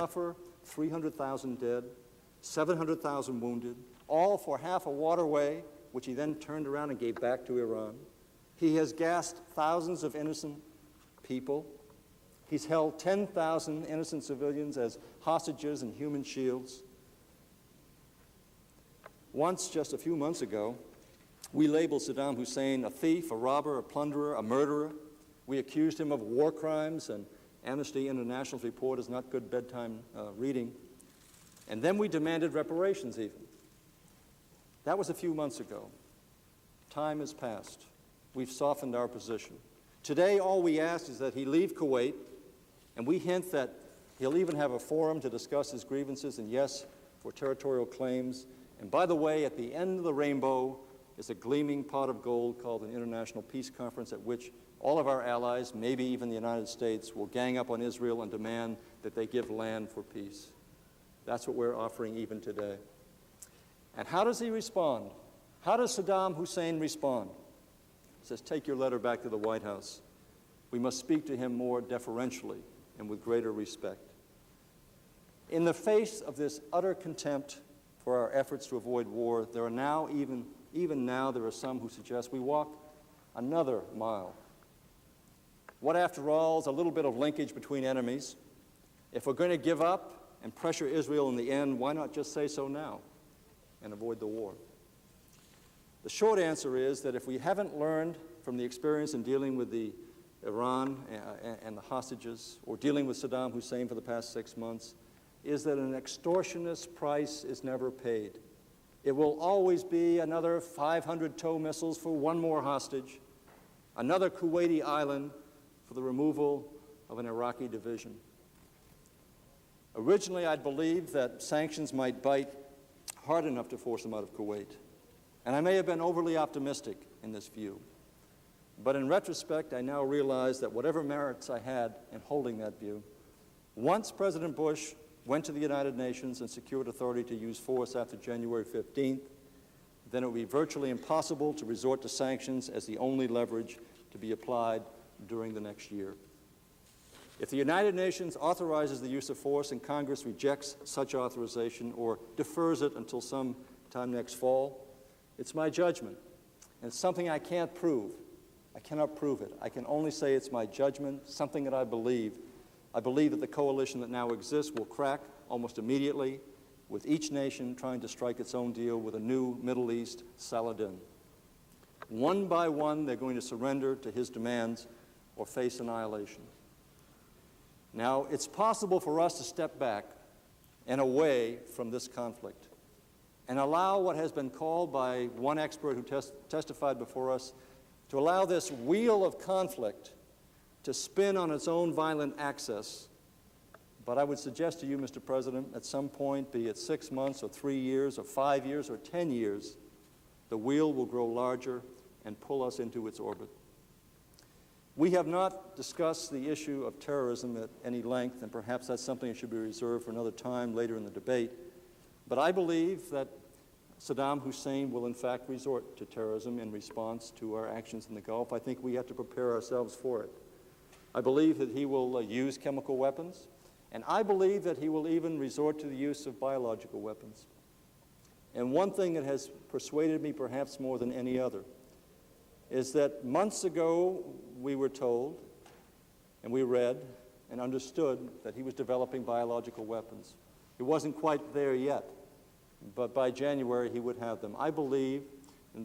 suffer 300,000 dead, 700,000 wounded, all for half a waterway, which he then turned around and gave back to Iran. He has gassed thousands of innocent people. He's held 10,000 innocent civilians as hostages and human shields. Once, just a few months ago, we labeled Saddam Hussein a thief, a robber, a plunderer, a murderer. We accused him of war crimes, and Amnesty International's report is not good bedtime reading. And then we demanded reparations even. That was a few months ago. Time has passed. We've softened our position. Today, all we ask is that he leave Kuwait, and we hint that he'll even have a forum to discuss his grievances and, yes, for territorial claims. And by the way, at the end of the rainbow is a gleaming pot of gold called an International Peace Conference, at which all of our allies, maybe even the United States, will gang up on Israel and demand that they give land for peace. That's what we're offering even today. And how does he respond? How does Saddam Hussein respond? He says, take your letter back to the White House. We must speak to him more deferentially and with greater respect. In the face of this utter contempt for our efforts to avoid war, there are now, even now, there are some who suggest we walk another mile. What, after all, is a little bit of linkage between enemies? If we're going to give up and pressure Israel in the end, why not just say so now and avoid the war? The short answer is that if we haven't learned from the experience in dealing with the Iran and the hostages, or dealing with Saddam Hussein for the past 6 months, is that an extortionist price is never paid. It will always be another 500 TOW missiles for one more hostage, another Kuwaiti island for the removal of an Iraqi division. Originally, I'd believed that sanctions might bite hard enough to force them out of Kuwait. And I may have been overly optimistic in this view. But in retrospect, I now realize that whatever merits I had in holding that view, once President Bush went to the United Nations and secured authority to use force after January 15th, then it would be virtually impossible to resort to sanctions as the only leverage to be applied during the next year. If the United Nations authorizes the use of force and Congress rejects such authorization or defers it until some time next fall, it's my judgment. And it's something I can't prove. I cannot prove it. I can only say it's my judgment, something that I believe. I believe that the coalition that now exists will crack almost immediately, with each nation trying to strike its own deal with a new Middle East Saladin. One by one, they're going to surrender to his demands or face annihilation. Now, it's possible for us to step back and away from this conflict and allow what has been called by one expert who testified before us, to allow this wheel of conflict to spin on its own violent axis. But I would suggest to you, Mr. President, at some point, be it 6 months or 3 years or 5 years or 10 years, the wheel will grow larger and pull us into its orbit. We have not discussed the issue of terrorism at any length, and perhaps that's something that should be reserved for another time later in the debate. But I believe that Saddam Hussein will in fact resort to terrorism in response to our actions in the Gulf. I think we have to prepare ourselves for it. I believe that he will use chemical weapons, and I believe that he will even resort to the use of biological weapons. And one thing that has persuaded me perhaps more than any other is that months ago we were told, and we read and understood that he was developing biological weapons. He wasn't quite there yet, but by January he would have them. I believe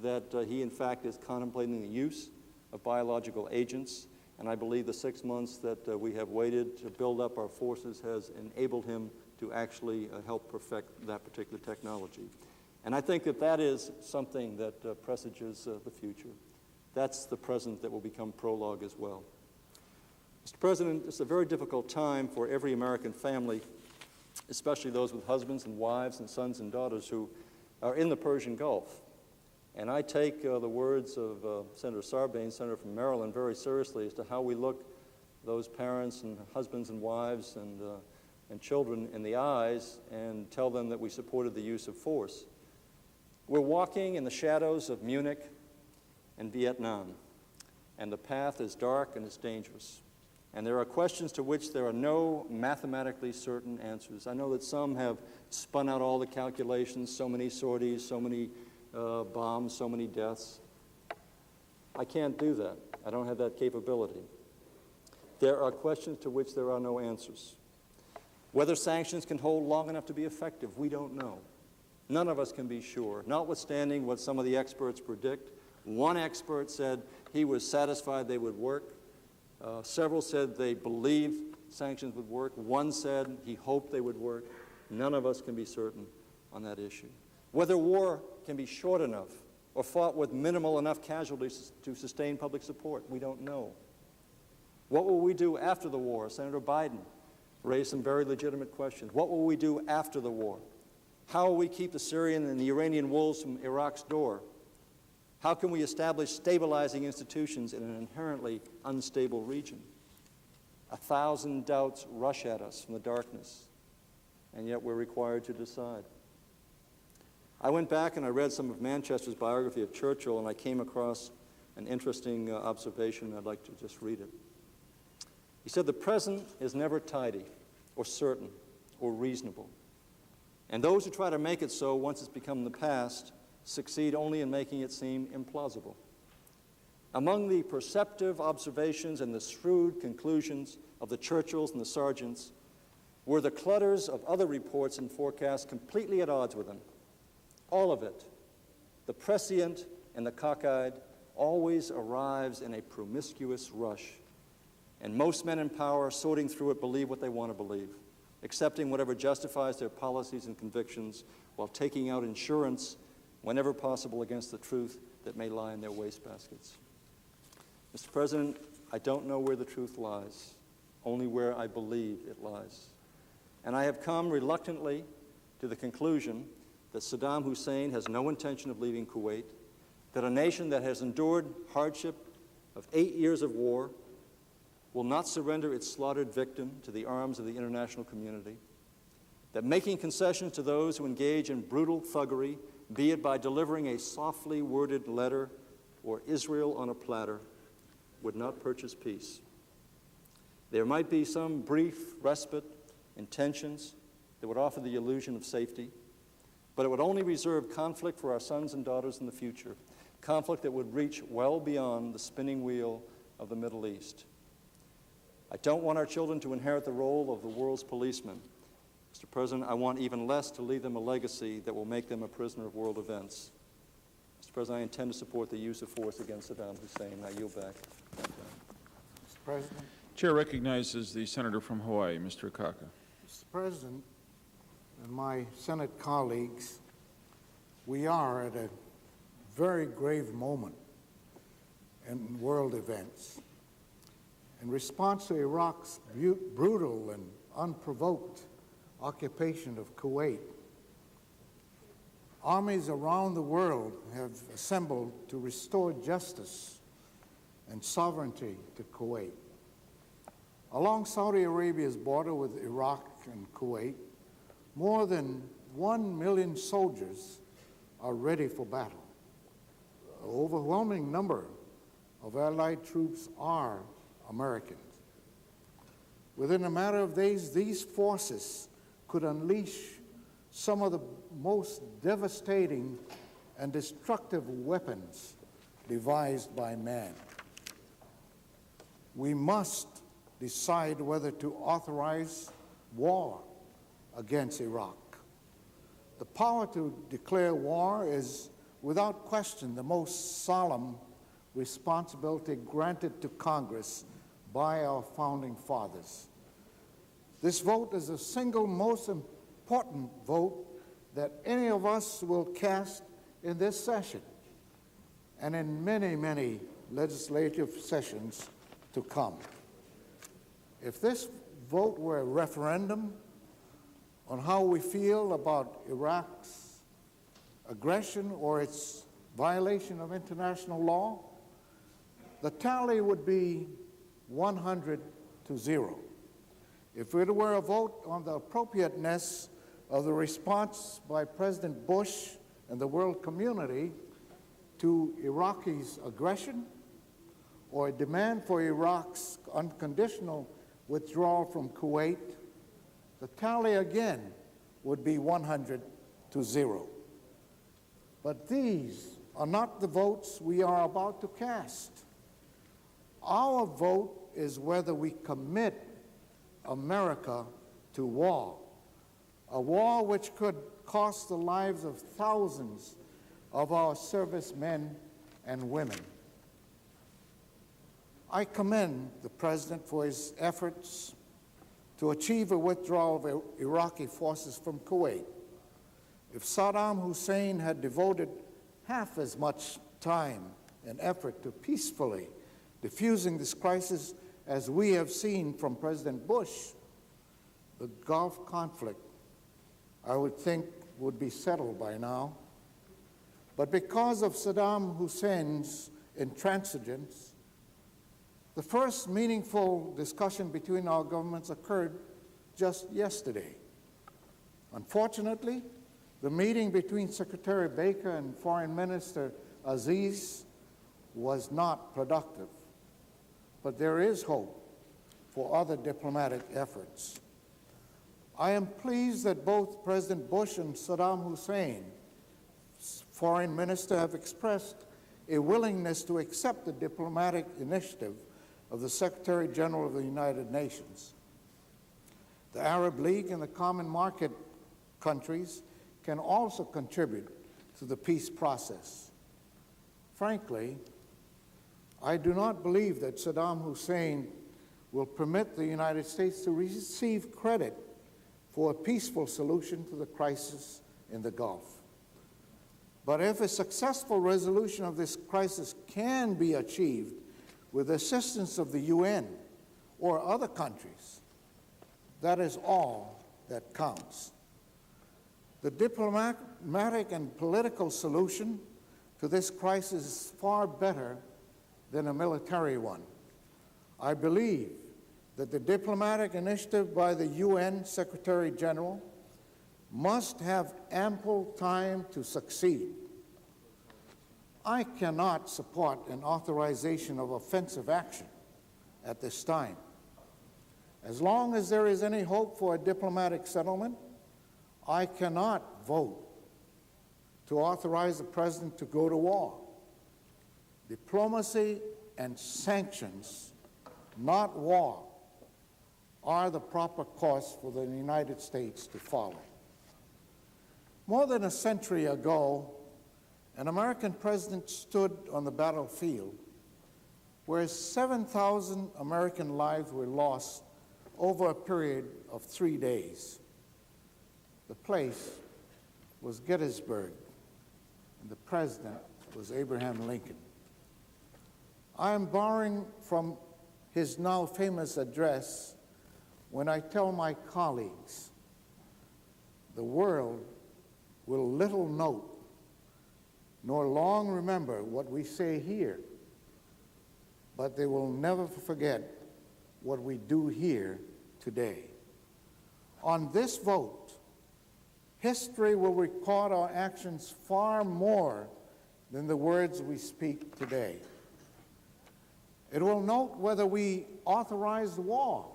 that he in fact is contemplating the use of biological agents, and I believe the 6 months that we have waited to build up our forces has enabled him to actually help perfect that particular technology. And I think that that is something that presages the future. That's the present that will become prologue as well. Mr. President, it's a very difficult time for every American family, especially those with husbands and wives and sons and daughters who are in the Persian Gulf. And I take the words of Senator Sarbanes, Senator from Maryland, very seriously as to how we look those parents and husbands and wives and children in the eyes and tell them that we supported the use of force. We're walking in the shadows of Munich and Vietnam, and the path is dark and it's dangerous. And there are questions to which there are no mathematically certain answers. I know that some have spun out all the calculations, so many sorties, so many bombs, so many deaths. I can't do that. I don't have that capability. There are questions to which there are no answers. Whether sanctions can hold long enough to be effective, we don't know. None of us can be sure, notwithstanding what some of the experts predict. One expert said he was satisfied they would work. Several said they believed sanctions would work. One said he hoped they would work. None of us can be certain on that issue. Whether war can be short enough or fought with minimal enough casualties to sustain public support, we don't know. What will we do after the war? Senator Biden raised some very legitimate questions. What will we do after the war? How will we keep the Syrian and the Iranian wolves from Iraq's door? How can we establish stabilizing institutions in an inherently unstable region? 1,000 doubts rush at us from the darkness, and yet we're required to decide. I went back and I read some of Manchester's biography of Churchill, and I came across an interesting observation. I'd like to just read it. He said, "The present is never tidy or certain or reasonable. And those who try to make it so once it's become the past succeed only in making it seem implausible." Among the perceptive observations and the shrewd conclusions of the Churchills and the Sargents were the clutters of other reports and forecasts completely at odds with them. All of it, the prescient and the cockeyed, always arrives in a promiscuous rush. And most men in power, sorting through it, believe what they want to believe, accepting whatever justifies their policies and convictions, while taking out insurance whenever possible against the truth that may lie in their wastebaskets. Mr. President, I don't know where the truth lies, only where I believe it lies. And I have come reluctantly to the conclusion that Saddam Hussein has no intention of leaving Kuwait, that a nation that has endured hardship of 8 years of war will not surrender its slaughtered victim to the arms of the international community, that making concessions to those who engage in brutal thuggery, be it by delivering a softly worded letter or Israel on a platter, would not purchase peace. There might be some brief respite in tensions that would offer the illusion of safety, but it would only reserve conflict for our sons and daughters in the future, conflict that would reach well beyond the spinning wheel of the Middle East. I don't want our children to inherit the role of the world's policeman. Mr. President, I want even less to leave them a legacy that will make them a prisoner of world events. Mr. President, I intend to support the use of force against Saddam Hussein. I yield back. Mr. President. Chair recognizes the senator from Hawaii, Mr. Akaka. Mr. President and my Senate colleagues, we are at a very grave moment in world events. In response to Iraq's brutal and unprovoked occupation of Kuwait, armies around the world have assembled to restore justice and sovereignty to Kuwait. Along Saudi Arabia's border with Iraq and Kuwait, more than 1 million soldiers are ready for battle. An overwhelming number of Allied troops are Americans. Within a matter of days, these forces could unleash some of the most devastating and destructive weapons devised by man. We must decide whether to authorize war against Iraq. The power to declare war is, without question, the most solemn responsibility granted to Congress by our founding fathers. This vote is the single most important vote that any of us will cast in this session and in many, many legislative sessions to come. If this vote were a referendum on how we feel about Iraq's aggression or its violation of international law, the tally would be 100-0. If it were a vote on the appropriateness of the response by President Bush and the world community to Iraqi's aggression, or a demand for Iraq's unconditional withdrawal from Kuwait, the tally again would be 100-0. But these are not the votes we are about to cast. Our vote is whether we commit America to war, a war which could cost the lives of thousands of our servicemen and women. I commend the President for his efforts to achieve a withdrawal of Iraqi forces from Kuwait. If Saddam Hussein had devoted half as much time and effort to peacefully diffusing this crisis as we have seen from President Bush, the Gulf conflict, I would think, would be settled by now. But because of Saddam Hussein's intransigence, the first meaningful discussion between our governments occurred just yesterday. Unfortunately, the meeting between Secretary Baker and Foreign Minister Aziz was not productive. But there is hope for other diplomatic efforts. I am pleased that both President Bush and Saddam Hussein's foreign minister have expressed a willingness to accept the diplomatic initiative of the Secretary General of the United Nations. The Arab League and the Common Market countries can also contribute to the peace process. Frankly, I do not believe that Saddam Hussein will permit the United States to receive credit for a peaceful solution to the crisis in the Gulf. But if a successful resolution of this crisis can be achieved with the assistance of the UN or other countries, that is all that counts. The diplomatic and political solution to this crisis is far better than a military one. I believe that the diplomatic initiative by the UN Secretary General must have ample time to succeed. I cannot support an authorization of offensive action at this time. As long as there is any hope for a diplomatic settlement, I cannot vote to authorize the President to go to war. Diplomacy and sanctions, not war, are the proper course for the United States to follow. More than a century ago, an American president stood on the battlefield where 7,000 American lives were lost over a period of 3 days. The place was Gettysburg, and the president was Abraham Lincoln. I am borrowing from his now famous address when I tell my colleagues, the world will little note nor long remember what we say here, but they will never forget what we do here today. On this vote, history will record our actions far more than the words we speak today. It will note whether we authorize war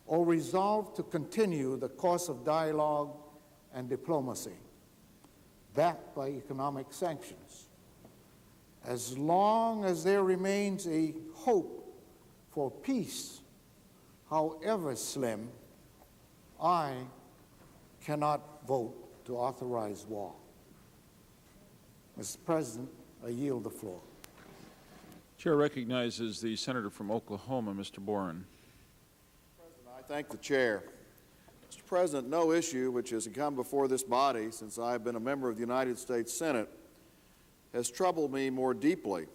or resolve to continue the course of dialogue and diplomacy, backed by economic sanctions. As long as there remains a hope for peace, however slim, I cannot vote to authorize war. Mr. President, I yield the floor. Chair recognizes the senator from Oklahoma, Mr. Boren. President, I thank the chair. Mr. President, no issue which has come before this body since I have been a member of the United States Senate has troubled me more deeply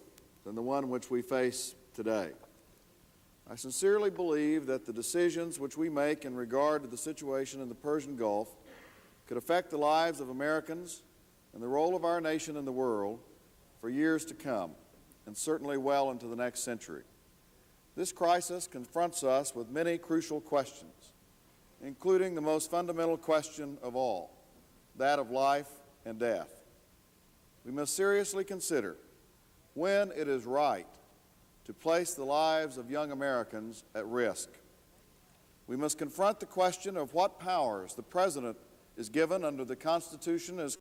than the one which we face today. I sincerely believe that the decisions which we make in regard to the situation in the Persian Gulf could affect the lives of Americans and the role of our nation in the world for years to come, and certainly well into the next century. This crisis confronts us with many crucial questions, including the most fundamental question of all, that of life and death. We must seriously consider when it is right to place the lives of young Americans at risk. We must confront the question of what powers the President is given under the Constitution as